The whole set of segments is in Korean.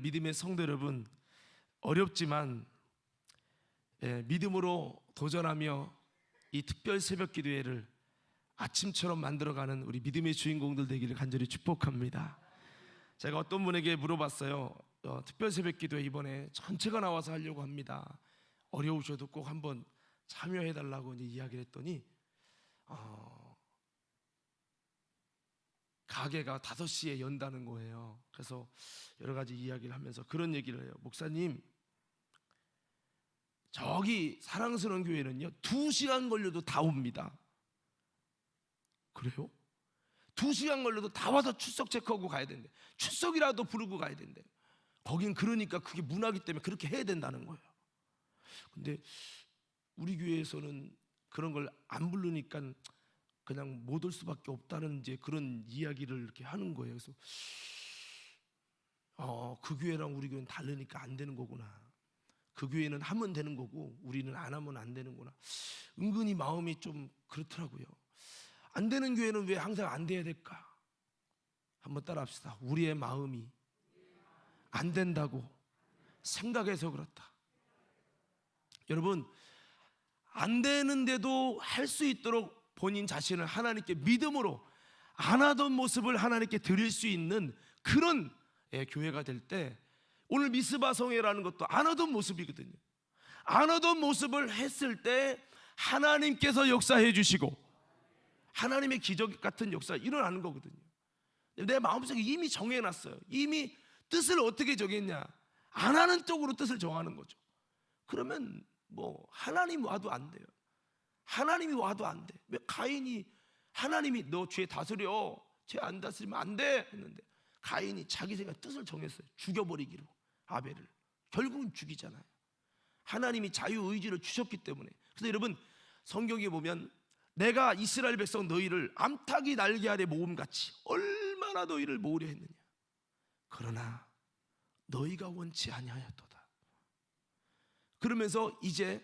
믿음의 성도 여러분, 어렵지만 믿음으로 도전하며 이 특별 새벽 기도회를 아침처럼 만들어가는 우리 믿음의 주인공들 되기를 간절히 축복합니다. 제가 어떤 분에게 물어봤어요. 특별 새벽 기도회 이번에 전체가 나와서 하려고 합니다. 어려우셔도 꼭 한번 참여해달라고 이야기를 했더니 가게가 5시에 연다는 거예요. 그래서 여러 가지 이야기를 하면서 그런 얘기를 해요. 목사님, 저기 사랑스러운 교회는요 2시간 걸려도 다 옵니다. 그래요? 2시간 걸려도 다 와서 출석 체크하고 가야 된대. 출석이라도 부르고 가야 된대. 거긴 그러니까 그게 문화기 때문에 그렇게 해야 된다는 거예요. 근데 우리 교회에서는 그런 걸 안 부르니까 그냥 못 올 수밖에 없다는 이제 그런 이야기를 이렇게 하는 거예요. 그래서 그 교회랑 우리 교회는 다르니까 안 되는 거구나. 그 교회는 하면 되는 거고 우리는 안 하면 안 되는구나. 은근히 마음이 좀 그렇더라고요. 안 되는 교회는 왜 항상 안 돼야 될까? 한번 따라합시다. 우리의 마음이 안 된다고 생각해서 그렇다. 여러분, 안 되는데도 할 수 있도록 본인 자신을 하나님께 믿음으로 안 하던 모습을 하나님께 드릴 수 있는 그런 교회가 될 때, 오늘 미스바 성회라는 것도 안 하던 모습이거든요. 안 하던 모습을 했을 때 하나님께서 역사해 주시고 하나님의 기적 같은 역사가 일어나는 거거든요. 내 마음속에 이미 정해놨어요. 이미 뜻을 어떻게 정했냐? 안 하는 쪽으로 뜻을 정하는 거죠. 그러면 뭐 하나님 와도 안 돼요. 하나님이 와도 안 돼. 왜 가인이 하나님이 너 죄 다스려, 죄 안 다스리면 안 돼 했는데 가인이 자기 생각 뜻을 정했어요. 죽여버리기로 아벨을. 결국은 죽이잖아요. 하나님이 자유의지를 주셨기 때문에. 그래서 여러분, 성경에 보면 내가 이스라엘 백성 너희를 암탉이 날개 아래 모음같이 얼마나 너희를 모으려 했느냐. 그러나 너희가 원치 아니하였도다. 그러면서 이제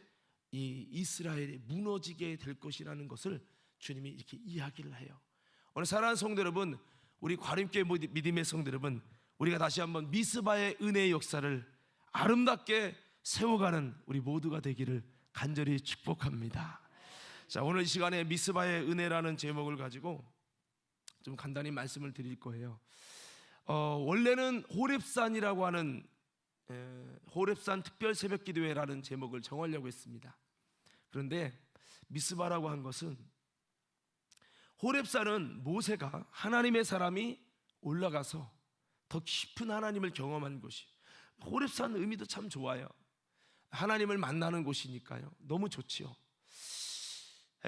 이 이스라엘이 무너지게 될 것이라는 것을 주님이 이렇게 이야기를 해요. 오늘 사랑하는 성도 여러분, 우리 과림교회 믿음의 성도 여러분, 우리가 다시 한번 미스바의 은혜의 역사를 아름답게 세워가는 우리 모두가 되기를 간절히 축복합니다. 자, 오늘 이 시간에 미스바의 은혜라는 제목을 가지고 좀 간단히 말씀을 드릴 거예요. 원래는 호렙산이라고 하는 호렙산 특별 새벽 기도회라는 제목을 정하려고 했습니다. 그런데 미스바라고 한 것은, 호렙산은 모세가 하나님의 사람이 올라가서 더 깊은 하나님을 경험한 곳이, 호렙산 의미도 참 좋아요. 하나님을 만나는 곳이니까요. 너무 좋지요.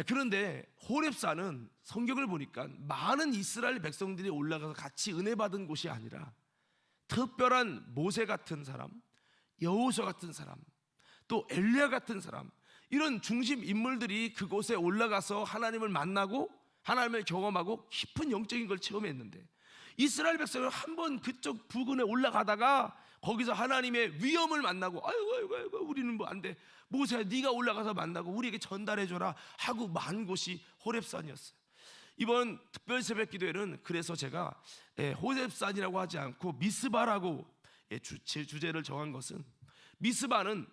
그런데 호렙산은 성경을 보니까 많은 이스라엘 백성들이 올라가서 같이 은혜 받은 곳이 아니라 특별한 모세 같은 사람, 여호수아 같은 사람, 또 엘리야 같은 사람, 이런 중심 인물들이 그곳에 올라가서 하나님을 만나고 하나님을 경험하고 깊은 영적인 걸 체험했는데, 이스라엘 백성은 한번 그쪽 부근에 올라가다가 거기서 하나님의 위엄을 만나고 아이고 우리는 뭐 안 돼, 모세야 네가 올라가서 만나고 우리에게 전달해줘라 하고 만 곳이 호렙산이었어요. 이번 특별 새벽 기도회는 그래서 제가 호렙산이라고 하지 않고 미스바라고 제 주제를 정한 것은, 미스바는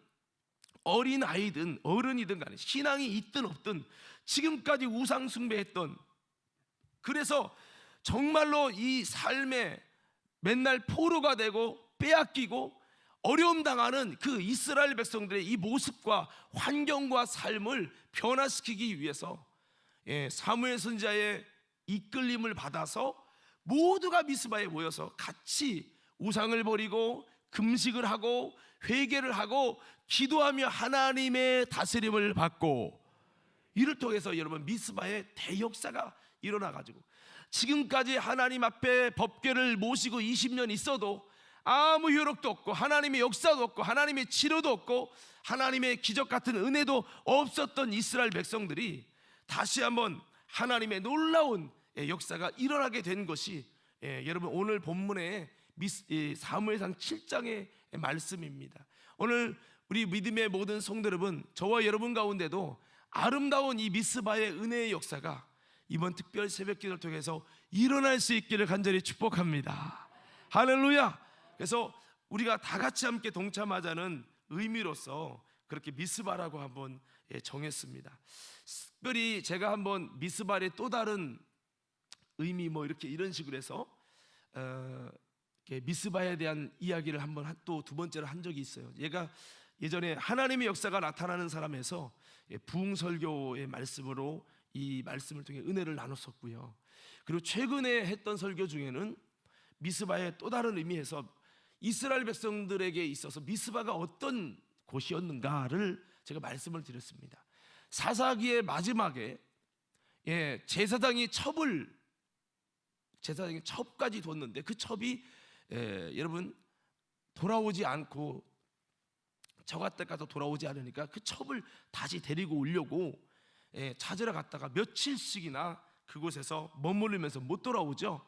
어린 아이든 어른이든 간에 신앙이 있든 없든 지금까지 우상 숭배했던, 그래서 정말로 이 삶에 맨날 포로가 되고 빼앗기고 어려움 당하는 그 이스라엘 백성들의 이 모습과 환경과 삶을 변화시키기 위해서 사무엘 선지자의 이끌림을 받아서 모두가 미스바에 모여서 같이 우상을 버리고 금식을 하고 회개를 하고 기도하며 하나님의 다스림을 받고, 이를 통해서 여러분 미스바의 대역사가 일어나가지고 지금까지 하나님 앞에 법궤를 모시고 20년 있어도 아무 효력도 없고 하나님의 역사도 없고 하나님의 치료도 없고 하나님의 기적 같은 은혜도 없었던 이스라엘 백성들이 다시 한번 하나님의 놀라운 역사가 일어나게 된 것이 여러분 오늘 본문의 사무엘상 7장의 말씀입니다. 오늘 우리 믿음의 모든 성도 여러분, 저와 여러분 가운데도 아름다운 이 미스바의 은혜의 역사가 이번 특별 새벽기도를 통해서 일어날 수 있기를 간절히 축복합니다. 할렐루야. 그래서 우리가 다 같이 함께 동참하자는 의미로서 그렇게 미스바라고 한번 정했습니다. 특별히 제가 한번 미스바의 또 다른 의미 이렇게 이런 식으로 해서 미스바에 대한 이야기를 한번 또 두 번째로 한 적이 있어요. 얘가 예전에 하나님의 역사가 나타나는 사람에서 부흥설교의 말씀으로 이 말씀을 통해 은혜를 나눴었고요. 그리고 최근에 했던 설교 중에는 미스바의 또 다른 의미에서 이스라엘 백성들에게 있어서 미스바가 어떤 곳이었는가를 제가 말씀을 드렸습니다. 사사기의 마지막에 제사장이 첩까지 뒀는데 그 첩이 여러분 돌아오지 않고 저가 때 가서 돌아오지 않으니까 그 첩을 다시 데리고 오려고 찾으러 갔다가 며칠씩이나 그곳에서 머무르면서 못 돌아오죠.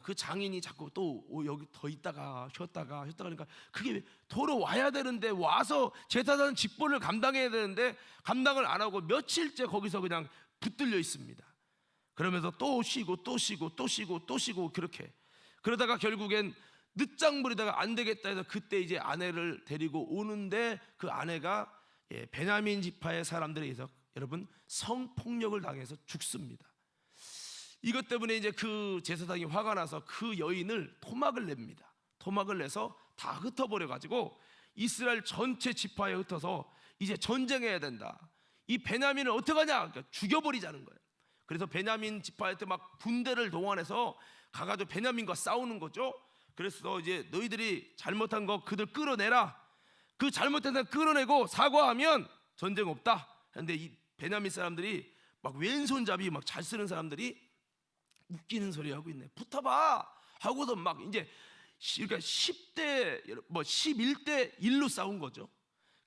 그 장인이 자꾸 또 여기 더 있다가 쉬었다가 하니까 그게 돌아와야 되는데 와서 제사장 직분을 감당해야 되는데 감당을 안 하고 며칠째 거기서 그냥 붙들려 있습니다. 그러면서 또 쉬고 또 쉬고 또 쉬고 또 쉬고 그렇게 그러다가 결국엔 늦장 부리다가 안 되겠다 해서 그때 이제 아내를 데리고 오는데 그 아내가 베냐민 지파의 사람들에 의해서 여러분 성폭력을 당해서 죽습니다. 이것 때문에 이제 그 제사장이 화가 나서 그 여인을 토막을 냅니다. 토막을 내서 다 흩어버려 가지고 이스라엘 전체 지파에 흩어서 이제 전쟁해야 된다. 이 베냐민을 어떡하냐? 그러니까 죽여버리자는 거예요. 그래서 베냐민 지파한테 막 군대를 동원해서 가가지고 베냐민과 싸우는 거죠. 그래서 이제 너희들이 잘못한 거 그들 끌어내라. 그 잘못한 거 끌어내고 사과하면 전쟁 없다. 근데 이 베냐민 사람들이 막 왼손잡이 막 잘 쓰는 사람들이 웃기는 소리 하고 있네. 붙어봐 하고서 막 이제 그러니까 10대 11대 1로 싸운 거죠.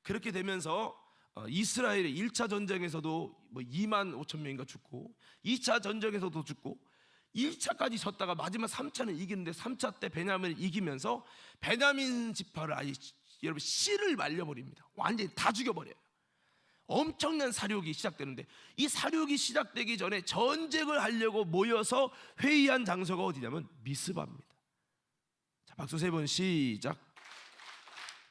그렇게 되면서 이스라엘의 1차 전쟁에서도 2만 5천 명인가 죽고 2차 전쟁에서도 죽고 1차까지 졌다가 마지막 3차는 이기는데 3차 때 베냐민을 이기면서 베냐민 지파를 아예 여러분 씨를 말려버립니다. 완전히 다 죽여버려요. 엄청난 사륙이 시작되는데 이 사륙이 시작되기 전에 전쟁을 하려고 모여서 회의한 장소가 어디냐면 미스바입니다. 자, 박수 3번 시작.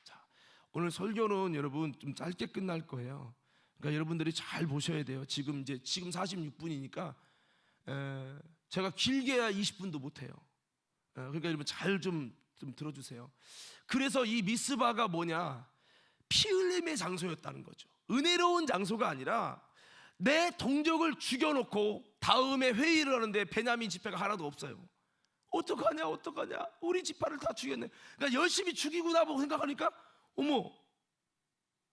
자, 오늘 설교는 여러분 좀 짧게 끝날 거예요. 그러니까 여러분들이 잘 보셔야 돼요. 지금 46분이니까 제가 길게 해야 20분도 못 해요. 그러니까 여러분 잘 좀 들어주세요. 그래서 이 미스바가 뭐냐? 피 흘림의 장소였다는 거죠. 은혜로운 장소가 아니라 내 동족을 죽여놓고 다음에 회의를 하는데 베냐민 지파가 하나도 없어요. 어떡하냐 우리 지파를 다 죽였네. 그러니까 열심히 죽이고 나보고 생각하니까 어머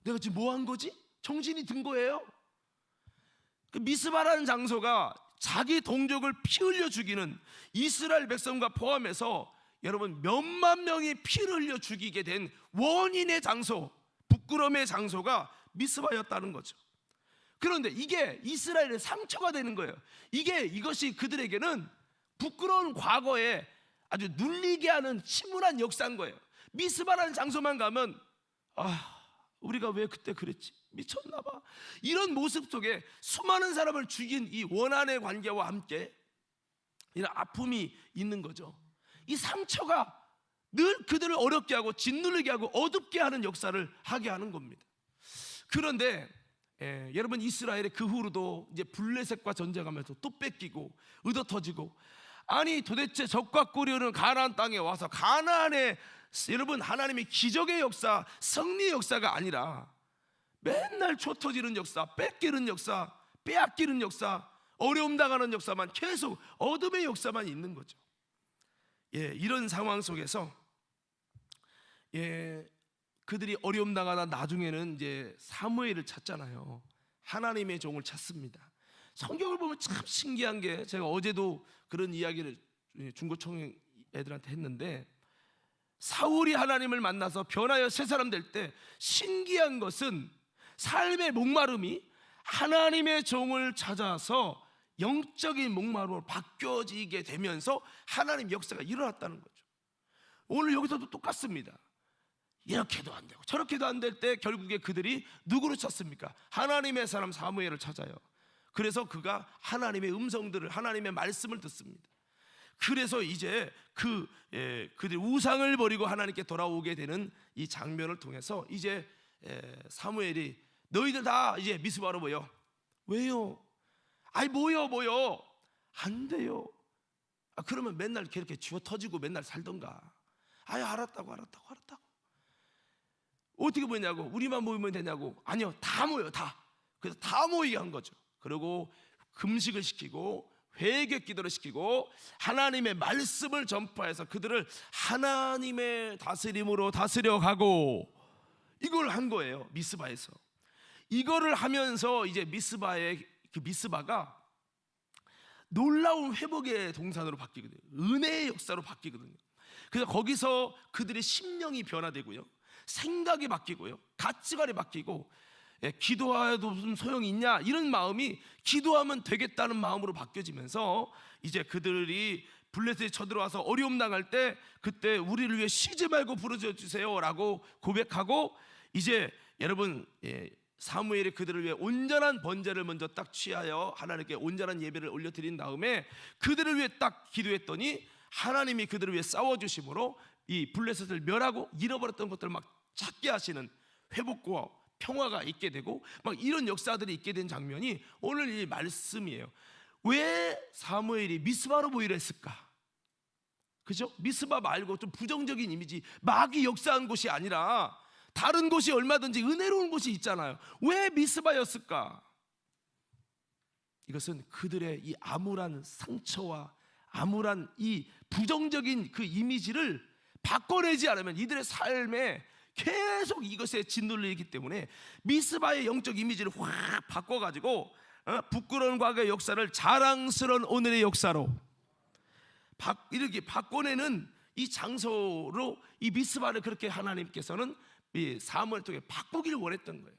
내가 지금 뭐 한 거지? 정신이 든 거예요. 그 미스바라는 장소가 자기 동족을 피 흘려 죽이는 이스라엘 백성과 포함해서 여러분 몇만 명이 피를 흘려 죽이게 된 원인의 장소, 부끄러움의 장소가 미스바였다는 거죠. 그런데 이게 이스라엘의 상처가 되는 거예요. 이것이 그들에게는 부끄러운 과거에 아주 눌리게 하는 침울한 역사인 거예요. 미스바라는 장소만 가면 우리가 왜 그때 그랬지? 미쳤나 봐. 이런 모습 속에 수많은 사람을 죽인 이 원한의 관계와 함께 이런 아픔이 있는 거죠. 이 상처가 늘 그들을 어렵게 하고 짓누르게 하고 어둡게 하는 역사를 하게 하는 겁니다. 그런데 여러분 이스라엘의 그 후로도 이제 블레셋과 전쟁하면서 또 뺏기고 의도터지고 아니 도대체 적과 꿀이오는 가나안 땅에 와서 가나안에 여러분 하나님의 기적의 역사, 승리의 역사가 아니라 맨날 쫓아지는 역사, 뺏기는 역사, 빼앗기는 역사, 어려움 당하는 역사만 계속 어둠의 역사만 있는 거죠. 이런 상황 속에서 그들이 어려움 당하다 나중에는 이제 사무엘을 찾잖아요. 하나님의 종을 찾습니다. 성경을 보면 참 신기한 게 제가 어제도 그런 이야기를 중고청 애들한테 했는데 사울이 하나님을 만나서 변하여 새 사람 될 때 신기한 것은 삶의 목마름이 하나님의 종을 찾아서 영적인 목마름으로 바뀌어지게 되면서 하나님 역사가 일어났다는 거죠. 오늘 여기서도 똑같습니다. 이렇게도 안 되고 저렇게도 안 될 때 결국에 그들이 누구를 찾습니까? 하나님의 사람 사무엘을 찾아요. 그래서 그가 하나님의 음성들을 하나님의 말씀을 듣습니다. 그래서 이제 그들 우상을 버리고 하나님께 돌아오게 되는 이 장면을 통해서 이제 사무엘이 너희들 다 이제 미스바로 모여. 왜요? 아이 모여 안 돼요. 그러면 맨날 그렇게 쥐어 터지고 맨날 살던가. 아이 알았다고. 어떻게 모이냐고? 우리만 모이면 되냐고? 아니요, 다 모여 다. 그래서 다 모이게 한 거죠. 그리고 금식을 시키고 회개 기도를 시키고 하나님의 말씀을 전파해서 그들을 하나님의 다스림으로 다스려가고 이걸 한 거예요. 미스바에서. 이거를 하면서 이제 미스바가 놀라운 회복의 동산으로 바뀌거든요. 은혜의 역사로 바뀌거든요. 그래서 거기서 그들의 심령이 변화되고요, 생각이 바뀌고요, 가치관이 바뀌고, 기도해도 무슨 소용이 있냐 이런 마음이 기도하면 되겠다는 마음으로 바뀌어지면서 이제 그들이 블레셋에 쳐들어와서 어려움 당할 때 그때 우리를 위해 쉬지 말고 부르짖어 주세요라고 고백하고, 이제 여러분 사무엘이 그들을 위해 온전한 번제를 먼저 딱 취하여 하나님께 온전한 예배를 올려드린 다음에 그들을 위해 딱 기도했더니 하나님이 그들을 위해 싸워주심으로 이 블레셋을 멸하고 잃어버렸던 것들을 막 찾게 하시는 회복과 평화가 있게 되고 막 이런 역사들이 있게 된 장면이 오늘 이 말씀이에요. 왜 사무엘이 미스바로 모이라 했을까? 그죠? 미스바 말고 좀 부정적인 이미지, 마귀 역사한 곳이 아니라 다른 곳이 얼마든지 은혜로운 곳이 있잖아요. 왜 미스바였을까? 이것은 그들의 이 암울한 상처와 암울한 이 부정적인 그 이미지를 바꿔내지 않으면 이들의 삶에 계속 이것에 짓눌리기 때문에 미스바의 영적 이미지를 확 바꿔가지고 부끄러운 과거의 역사를 자랑스러운 오늘의 역사로 이렇게 바꿔내는 이 장소로 이 미스바를 그렇게 하나님께서는 이 사무엘을 통해 바꾸기를 원했던 거예요.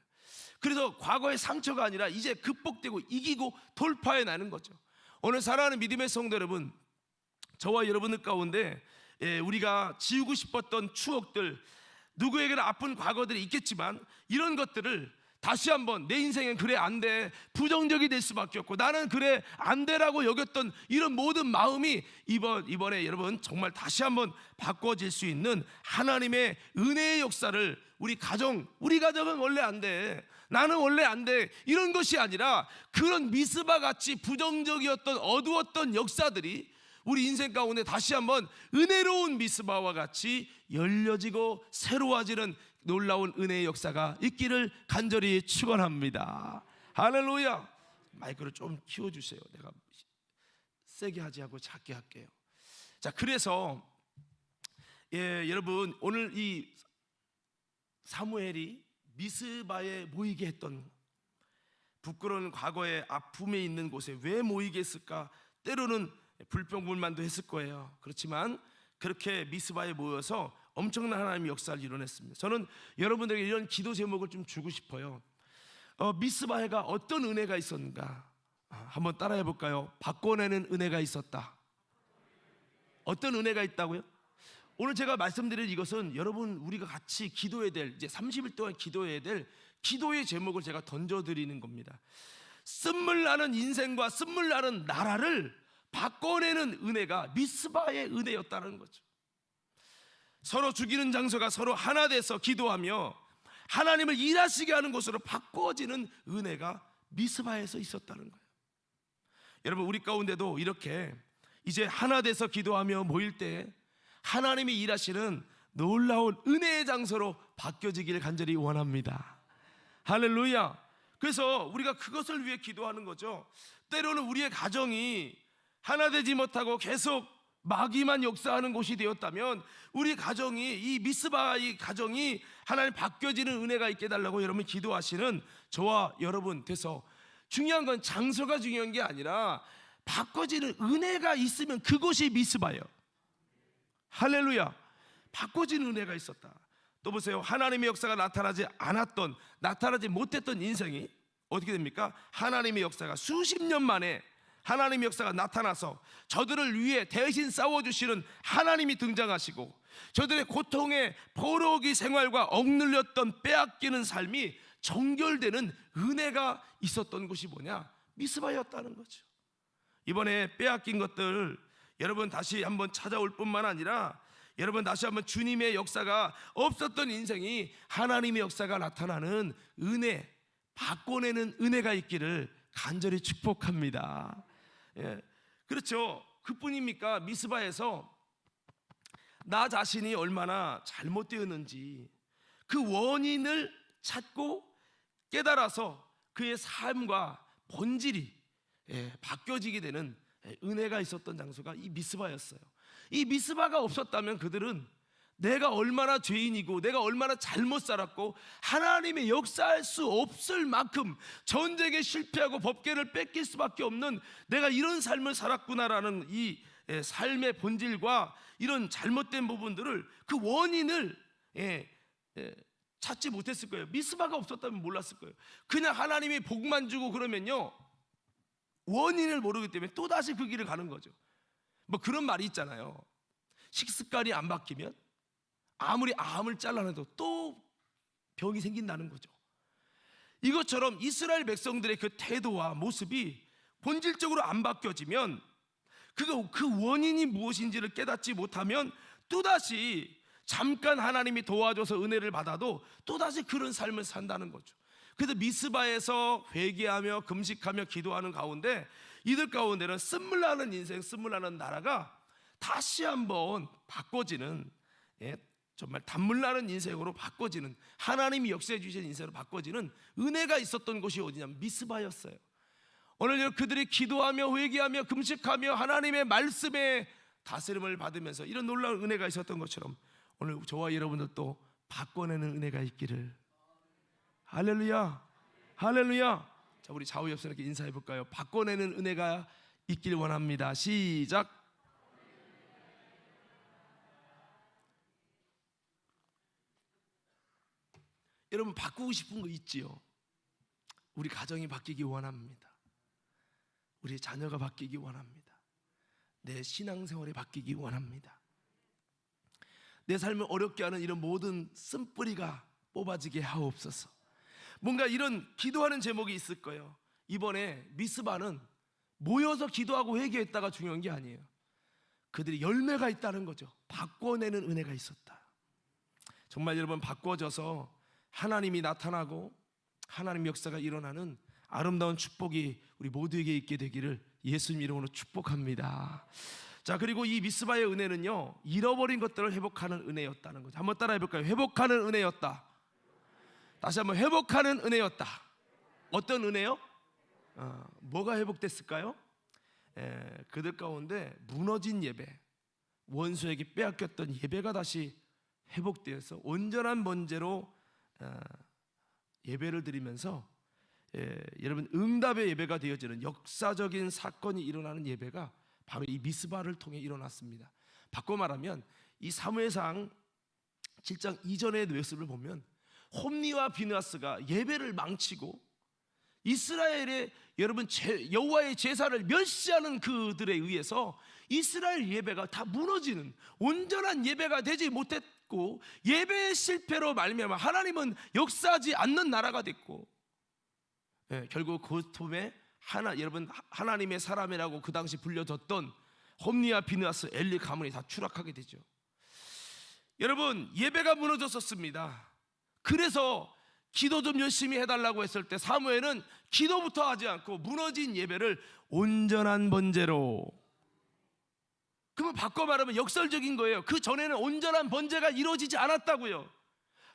그래서 과거의 상처가 아니라 이제 극복되고 이기고 돌파해 나는 거죠. 오늘 사랑하는 믿음의 성도 여러분, 저와 여러분들 가운데 우리가 지우고 싶었던 추억들, 누구에게나 아픈 과거들이 있겠지만 이런 것들을 다시 한번 내 인생엔 그래 안 돼, 부정적이 될 수밖에 없고 나는 그래 안 돼라고 여겼던 이런 모든 마음이 이번에 여러분 정말 다시 한번 바꿔질 수 있는 하나님의 은혜의 역사를 우리 가정은 원래 안 돼, 나는 원래 안 돼, 이런 것이 아니라 그런 미스바 같이 부정적이었던 어두웠던 역사들이 우리 인생 가운데 다시 한번 은혜로운 미스바와 같이 열려지고 새로워지는 놀라운 은혜의 역사가 있기를 간절히 축원합니다. 할렐루야. 마이크를 좀 키워주세요. 내가 세게 하지 않고 작게 할게요. 자, 그래서 여러분 오늘 이 사무엘이 미스바에 모이게 했던 부끄러운 과거의 아픔에 있는 곳에 왜 모이게 했을까? 때로는 불평불만도 했을 거예요. 그렇지만 그렇게 미스바에 모여서 엄청난 하나님의 역사를 이뤄냈습니다. 저는 여러분들에게 이런 기도 제목을 좀 주고 싶어요. 미스바에가 어떤 은혜가 있었는가? 한번 따라해 볼까요? 바꿔내는 은혜가 있었다. 어떤 은혜가 있다고요? 오늘 제가 말씀드릴 이것은 여러분 우리가 같이 기도해야 될, 이제 30일 동안 기도해야 될 기도의 제목을 제가 던져드리는 겁니다. 쓴물나는 인생과 쓴물나는 나라를 바꿔내는 은혜가 미스바의 은혜였다는 거죠. 서로 죽이는 장소가 서로 하나 돼서 기도하며 하나님을 일하시게 하는 곳으로 바꿔지는 은혜가 미스바에서 있었다는 거예요. 여러분 우리 가운데도 이렇게 이제 하나 돼서 기도하며 모일 때 하나님이 일하시는 놀라운 은혜의 장소로 바뀌어지기를 간절히 원합니다. 할렐루야. 그래서 우리가 그것을 위해 기도하는 거죠. 때로는 우리의 가정이 하나 되지 못하고 계속 마귀만 역사하는 곳이 되었다면 우리 가정이, 이 미스바의 가정이 하나님 바뀌어지는 은혜가 있게 해달라고 여러분 기도하시는 저와 여러분 돼서, 중요한 건 장소가 중요한 게 아니라 바꿔지는 은혜가 있으면 그것이 미스바예요. 할렐루야. 바꿔지는 은혜가 있었다. 또 보세요. 하나님의 역사가 나타나지 못했던 인생이 어떻게 됩니까? 하나님의 역사가 수십 년 만에 하나님의 역사가 나타나서 저들을 위해 대신 싸워주시는 하나님이 등장하시고 저들의 고통의 포로기 생활과 억눌렸던 빼앗기는 삶이 정결되는 은혜가 있었던 곳이 뭐냐? 미스바였다는 거죠. 이번에 빼앗긴 것들 여러분 다시 한번 찾아올 뿐만 아니라 여러분 다시 한번 주님의 역사가 없었던 인생이 하나님의 역사가 나타나는 은혜, 바꿔내는 은혜가 있기를 간절히 축복합니다. 예, 그렇죠. 그뿐입니까? 미스바에서 나 자신이 얼마나 잘못되었는지 그 원인을 찾고 깨달아서 그의 삶과 본질이 바뀌어지게 되는 은혜가 있었던 장소가 이 미스바였어요. 이 미스바가 없었다면 그들은 내가 얼마나 죄인이고 내가 얼마나 잘못 살았고 하나님의 역사할 수 없을 만큼 전쟁에 실패하고 법궤를 뺏길 수밖에 없는 내가 이런 삶을 살았구나라는 이 삶의 본질과 이런 잘못된 부분들을 그 원인을 찾지 못했을 거예요. 미스바가 없었다면 몰랐을 거예요. 그냥 하나님이 복만 주고 그러면요 원인을 모르기 때문에 또다시 그 길을 가는 거죠. 뭐 그런 말이 있잖아요. 식습관이 안 바뀌면 아무리 암을 잘라내도 또 병이 생긴다는 거죠. 이것처럼 이스라엘 백성들의 그 태도와 모습이 본질적으로 안 바뀌어지면 그 원인이 무엇인지를 깨닫지 못하면 또다시 잠깐 하나님이 도와줘서 은혜를 받아도 또다시 그런 삶을 산다는 거죠. 그래서 미스바에서 회개하며 금식하며 기도하는 가운데 이들 가운데는 쓴물나는 인생, 쓴물나는 나라가 다시 한번 바꿔지는 정말 단물나는 인생으로 바꿔지는 하나님이 역사해 주신 인생으로 바꿔지는 은혜가 있었던 곳이 어디냐면 미스바였어요. 오늘 그들이 기도하며 회개하며 금식하며 하나님의 말씀에 다스림을 받으면서 이런 놀라운 은혜가 있었던 것처럼 오늘 저와 여러분들도 바꿔내는 은혜가 있기를. 할렐루야, 할렐루야. 자, 우리 좌우 옆사람께 인사해 볼까요? 바꿔내는 은혜가 있길 원합니다. 시작. 여러분 바꾸고 싶은 거 있지요? 우리 가정이 바뀌기 원합니다. 우리 자녀가 바뀌기 원합니다. 내 신앙생활이 바뀌기 원합니다. 내 삶을 어렵게 하는 이런 모든 쓴뿌리가 뽑아지게 하옵소서. 뭔가 이런 기도하는 제목이 있을 거예요. 이번에 미스바는 모여서 기도하고 회개했다가 중요한 게 아니에요. 그들이 열매가 있다는 거죠. 바꿔내는 은혜가 있었다. 정말 여러분 바꿔져서 하나님이 나타나고 하나님 역사가 일어나는 아름다운 축복이 우리 모두에게 있게 되기를 예수님 이름으로 축복합니다. 자, 그리고 이 미스바의 은혜는요 잃어버린 것들을 회복하는 은혜였다는 거죠. 한번 따라해 볼까요? 회복하는 은혜였다. 다시 한번 회복하는 은혜였다. 어떤 은혜요? 뭐가 회복됐을까요? 그들 가운데 무너진 예배, 원수에게 빼앗겼던 예배가 다시 회복되어서 온전한 번제로 예배를 드리면서 여러분 응답의 예배가 되어지는 역사적인 사건이 일어나는 예배가 바로 이 미스바를 통해 일어났습니다. 바꿔 말하면 이 사무엘상 7장 이전의 모습을 보면 홈리와 비느하스가 예배를 망치고 이스라엘의 여러분 여호와의 제사를 멸시하는 그들에 의해서 이스라엘 예배가 다 무너지는 온전한 예배가 되지 못했고 예배의 실패로 말미암아 하나님은 역사하지 않는 나라가 됐고 결국 그 틈에 여러분 하나님의 사람이라고 그 당시 불려졌던 홈리와 비느하스, 엘리 가문이 다 추락하게 되죠. 여러분 예배가 무너졌었습니다. 그래서 기도 좀 열심히 해달라고 했을 때 사무엘은 기도부터 하지 않고 무너진 예배를 온전한 번제로, 그러면 바꿔 말하면 역설적인 거예요. 그 전에는 온전한 번제가 이루어지지 않았다고요.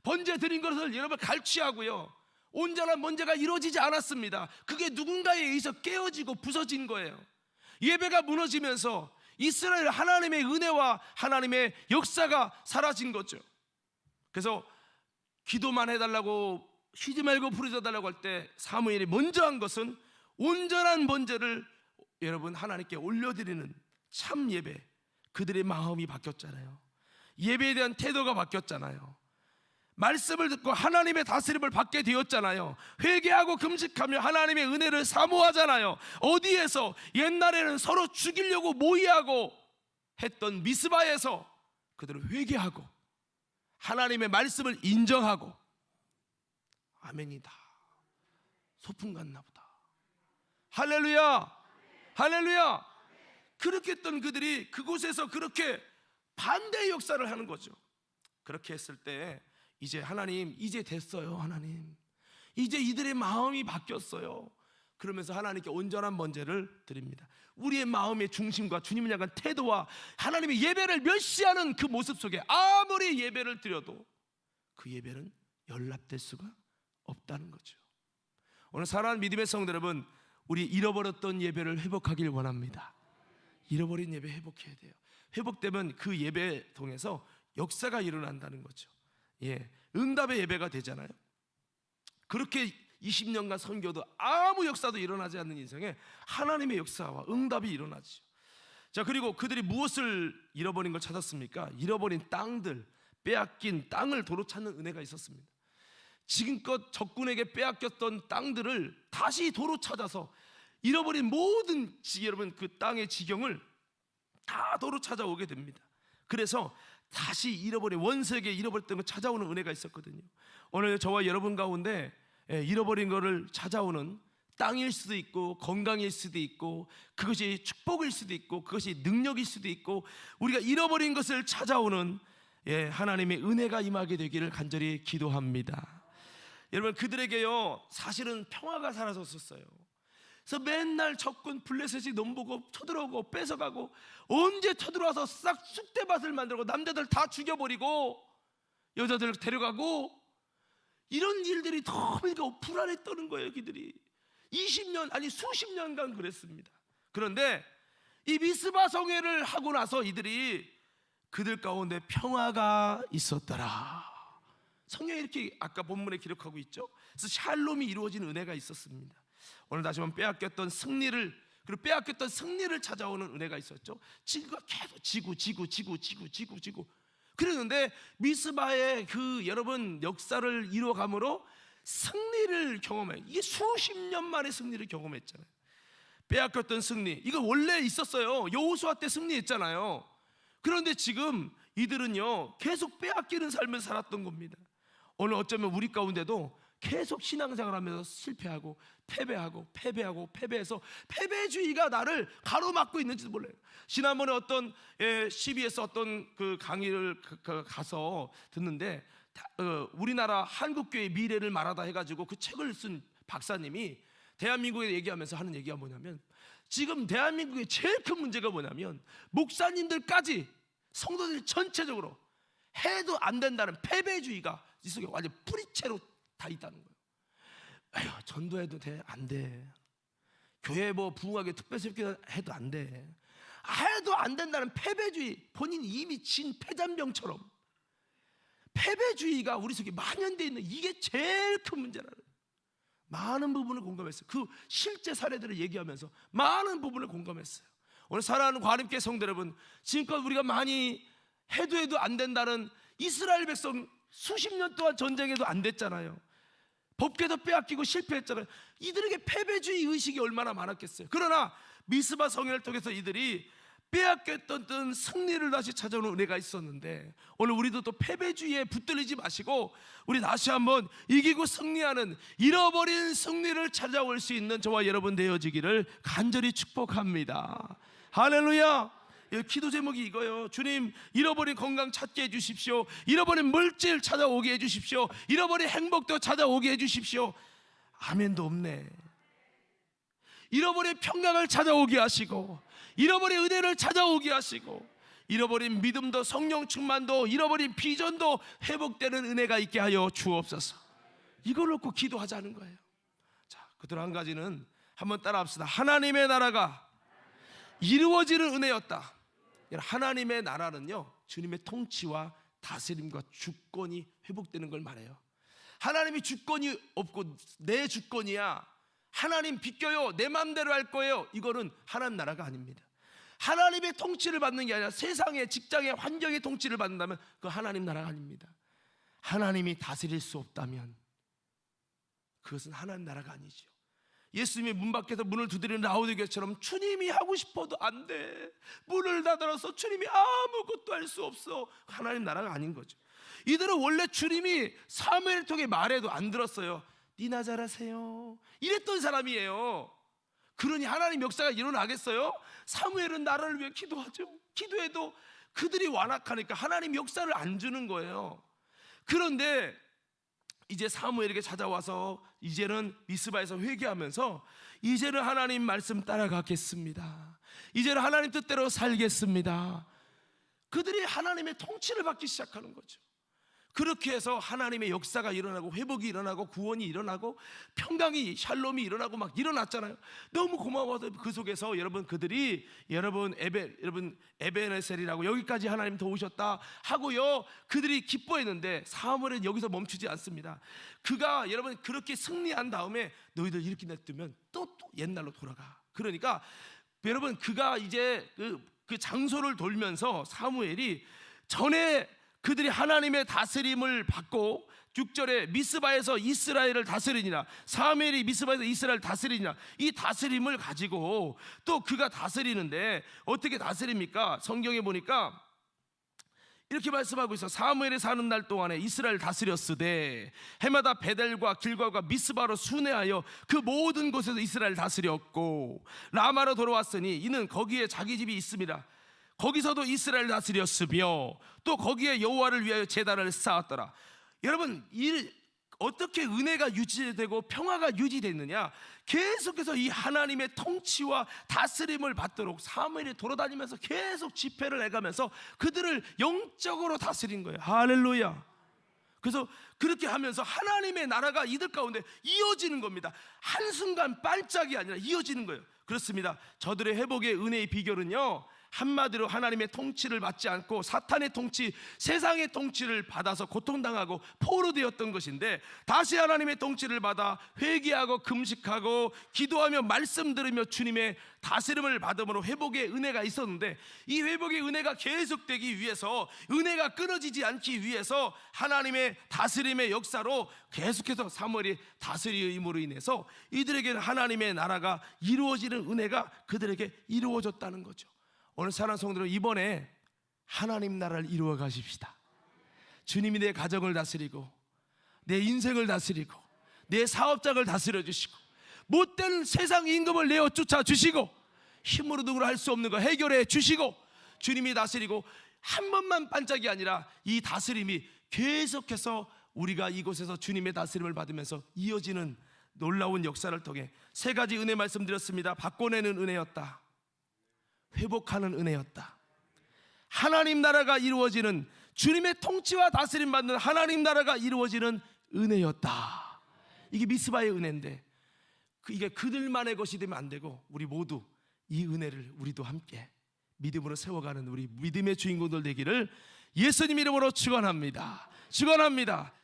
번제 드린 것을 여러분 갈취하고요 온전한 번제가 이루어지지 않았습니다. 그게 누군가에 의해서 깨어지고 부서진 거예요. 예배가 무너지면서 이스라엘 하나님의 은혜와 하나님의 역사가 사라진 거죠. 그래서 기도만 해달라고 쉬지 말고 부르짖어달라고 할 때 사무엘이 먼저 한 것은 온전한 번제를 여러분 하나님께 올려드리는 참 예배. 그들의 마음이 바뀌었잖아요. 예배에 대한 태도가 바뀌었잖아요. 말씀을 듣고 하나님의 다스림을 받게 되었잖아요. 회개하고 금식하며 하나님의 은혜를 사모하잖아요. 어디에서? 옛날에는 서로 죽이려고 모의하고 했던 미스바에서 그들은 회개하고 하나님의 말씀을 인정하고, 아멘이다, 소풍 갔나 보다, 할렐루야, 할렐루야. 그렇게 했던 그들이 그곳에서 그렇게 반대의 역사를 하는 거죠. 그렇게 했을 때 이제 하나님, 이제 됐어요. 하나님, 이제 이들의 마음이 바뀌었어요. 그러면서 하나님께 온전한 번제를 드립니다. 우리의 마음의 중심과 주님을 향한 태도와 하나님의 예배를 멸시하는 그 모습 속에 아무리 예배를 드려도 그 예배는 연락될 수가 없다는 거죠. 오늘 사랑하는 믿음의 성도 여러분, 우리 잃어버렸던 예배를 회복하길 원합니다. 잃어버린 예배 회복해야 돼요. 회복되면 그 예배 통해서 역사가 일어난다는 거죠. 응답의 예배가 되잖아요. 그렇게 20년간 선교도 아무 역사도 일어나지 않는 인생에 하나님의 역사와 응답이 일어나죠. 자, 그리고 그들이 무엇을 잃어버린 걸 찾았습니까? 잃어버린 땅들, 빼앗긴 땅을 도로 찾는 은혜가 있었습니다. 지금껏 적군에게 빼앗겼던 땅들을 다시 도로 찾아서 잃어버린 모든 여러분 그 땅의 지경을 다 도로 찾아오게 됩니다. 그래서 다시 잃어버린, 원수에게 잃어버렸던 걸 찾아오는 은혜가 있었거든요. 오늘 저와 여러분 가운데 잃어버린 것을 찾아오는 땅일 수도 있고 건강일 수도 있고 그것이 축복일 수도 있고 그것이 능력일 수도 있고 우리가 잃어버린 것을 찾아오는 하나님의 은혜가 임하게 되기를 간절히 기도합니다. 여러분, 그들에게요 사실은 평화가 사라졌었어요. 그래서 맨날 적군 블레셋이 넘보고 쳐들어오고 뺏어가고, 언제 쳐들어와서 싹 쑥대밭을 만들고 남자들 다 죽여버리고 여자들 데려가고, 이런 일들이 너무 불안했다는 거예요. 그들이 20년 아니 수십 년간 그랬습니다. 그런데 이 미스바 성회를 하고 나서 이들이 그들 가운데 평화가 있었더라. 성경에 이렇게 아까 본문에 기록하고 있죠. 그래서 샬롬이 이루어진 은혜가 있었습니다. 오늘 다시 한번 빼앗겼던 승리를, 그리고 빼앗겼던 승리를 찾아오는 은혜가 있었죠. 지구가 계속 지구 그랬는데 미스바의 그 여러분 역사를 이루어감으로 승리를 경험해요. 이게 수십 년 만에 승리를 경험했잖아요. 빼앗겼던 승리, 이거 원래 있었어요. 여호수아 때 승리했잖아요. 그런데 지금 이들은요 계속 빼앗기는 삶을 살았던 겁니다. 오늘 어쩌면 우리 가운데도 계속 신앙생활하면서 실패하고 패배해서 패배주의가 나를 가로막고 있는지도 몰라요. 지난번에 어떤 CBS 어떤 그 강의를 가서 듣는데 우리나라 한국교회의 미래를 말하다 해가지고 그 책을 쓴 박사님이 대한민국에 얘기하면서 하는 얘기가 뭐냐면, 지금 대한민국의 제일 큰 문제가 뭐냐면 목사님들까지 성도들 전체적으로 해도 안 된다는 패배주의가 이 속에 완전 뿌리채로 다 있다는 거예요. 아유, 전도해도 돼? 안 돼. 교회 뭐 부흥하게 특별스럽게 해도 안 돼. 해도 안 된다는 패배주의, 본인이 이미 진 폐잔병처럼 패배주의가 우리 속에 만연되어 있는, 이게 제일 큰 문제라는 거예요. 많은 부분을 공감했어요. 그 실제 사례들을 얘기하면서 많은 부분을 공감했어요. 오늘 사랑하는 과림교회 성도 여러분, 지금껏 우리가 많이 해도 안 된다는 이스라엘 백성 수십 년 동안 전쟁해도 안 됐잖아요. 법궤도 빼앗기고 실패했잖아요. 이들에게 패배주의 의식이 얼마나 많았겠어요. 그러나 미스바 성회를 통해서 이들이 빼앗겼던 승리를 다시 찾아오는 은혜가 있었는데, 오늘 우리도 또 패배주의에 붙들리지 마시고 우리 다시 한번 이기고 승리하는, 잃어버린 승리를 찾아올 수 있는 저와 여러분 되어지기를 간절히 축복합니다. 할렐루야. 기도 제목이 이거예요. 주님, 잃어버린 건강 찾게 해주십시오. 잃어버린 물질 찾아오게 해주십시오. 잃어버린 행복도 찾아오게 해주십시오. 아멘도 없네. 잃어버린 평강을 찾아오게 하시고, 잃어버린 은혜를 찾아오게 하시고, 잃어버린 믿음도 성령 충만도, 잃어버린 비전도 회복되는 은혜가 있게 하여 주옵소서. 이걸 놓고 기도하자는 거예요. 자, 그들 한 가지는 한번 따라합시다. 하나님의 나라가 이루어지는 은혜였다. 하나님의 나라는요, 주님의 통치와 다스림과 주권이 회복되는 걸 말해요. 하나님이 주권이 없고 내 주권이야, 하나님 비껴요, 내 마음대로 할 거예요, 이거는 하나님 나라가 아닙니다. 하나님의 통치를 받는 게 아니라 세상의, 직장의, 환경의 통치를 받는다면 그 하나님 나라가 아닙니다. 하나님이 다스릴 수 없다면 그것은 하나님 나라가 아니죠. 예수님이 문 밖에서 문을 두드리는 라오디게처럼 주님이 하고 싶어도 안 돼. 문을 닫아서 주님이 아무것도 할 수 없어. 하나님 나라가 아닌 거죠. 이들은 원래 주님이 사무엘을 통해 말해도 안 들었어요. 니나 잘하세요 이랬던 사람이에요. 그러니 하나님 역사가 일어나겠어요? 사무엘은 나라를 위해 기도하죠. 기도해도 그들이 완악하니까 하나님 역사를 안 주는 거예요. 그런데 이제 사무엘에게 찾아와서 이제는 미스바에서 회개하면서 이제는 하나님 말씀 따라가겠습니다. 이제는 하나님 뜻대로 살겠습니다. 그들이 하나님의 통치를 받기 시작하는 거죠. 그렇게 해서 하나님의 역사가 일어나고 회복이 일어나고 구원이 일어나고 평강이 샬롬이 일어나고 막 일어났잖아요. 너무 고마워서 그 속에서 여러분 그들이 여러분 에베네셀이라고 여기까지 하나님 도우셨다 하고요 그들이 기뻐했는데 사무엘은 여기서 멈추지 않습니다. 그가 여러분 그렇게 승리한 다음에 너희들 이렇게 냅두면 또 옛날로 돌아가. 그러니까 여러분 그가 이제 그 장소를 돌면서 사무엘이 전에 그들이 하나님의 다스림을 받고 6절에 미스바에서 이스라엘을 다스리니라, 사무엘이 미스바에서 이스라엘을 다스리니라, 이 다스림을 가지고 또 그가 다스리는데 어떻게 다스립니까? 성경에 보니까 이렇게 말씀하고 있어. 사무엘이 사는 날 동안에 이스라엘 다스렸으되 해마다 베델과 길갈과 미스바로 순회하여 그 모든 곳에서 이스라엘 다스렸고 라마로 돌아왔으니 이는 거기에 자기 집이 있습니다. 거기서도 이스라엘 다스렸으며 또 거기에 여호와를 위하여 제단을 쌓았더라. 여러분 어떻게 은혜가 유지되고 평화가 유지됐느냐? 계속해서 이 하나님의 통치와 다스림을 받도록 사무엘이 돌아다니면서 계속 집회를 해가면서 그들을 영적으로 다스린 거예요. 할렐루야. 그래서 그렇게 하면서 하나님의 나라가 이들 가운데 이어지는 겁니다. 한순간 반짝이 아니라 이어지는 거예요. 그렇습니다. 저들의 회복의 은혜의 비결은요, 한마디로 하나님의 통치를 받지 않고 사탄의 통치, 세상의 통치를 받아서 고통당하고 포로되었던 것인데 다시 하나님의 통치를 받아 회개하고 금식하고 기도하며 말씀 들으며 주님의 다스림을 받음으로 회복의 은혜가 있었는데, 이 회복의 은혜가 계속되기 위해서, 은혜가 끊어지지 않기 위해서 하나님의 다스림의 역사로 계속해서 사무엘이 다스림으로 인해서 이들에게는 하나님의 나라가 이루어지는 은혜가 그들에게 이루어졌다는 거죠. 오늘 사랑하는 성도들, 이번에 하나님 나라를 이루어 가십시다. 주님이 내 가정을 다스리고 내 인생을 다스리고 내 사업장을 다스려 주시고 못된 세상 임금을 내어 쫓아 주시고 힘으로 누구로 할 수 없는 거 해결해 주시고 주님이 다스리고 한 번만 반짝이 아니라 이 다스림이 계속해서 우리가 이곳에서 주님의 다스림을 받으면서 이어지는 놀라운 역사를 통해 세 가지 은혜 말씀드렸습니다. 바꿔내는 은혜였다, 회복하는 은혜였다, 하나님 나라가 이루어지는, 주님의 통치와 다스림 받는 하나님 나라가 이루어지는 은혜였다. 이게 미스바의 은혜인데 이게 그들만의 것이 되면 안 되고 우리 모두 이 은혜를 우리도 함께 믿음으로 세워가는 우리 믿음의 주인공들 되기를 예수님 이름으로 축원합니다. 축원합니다.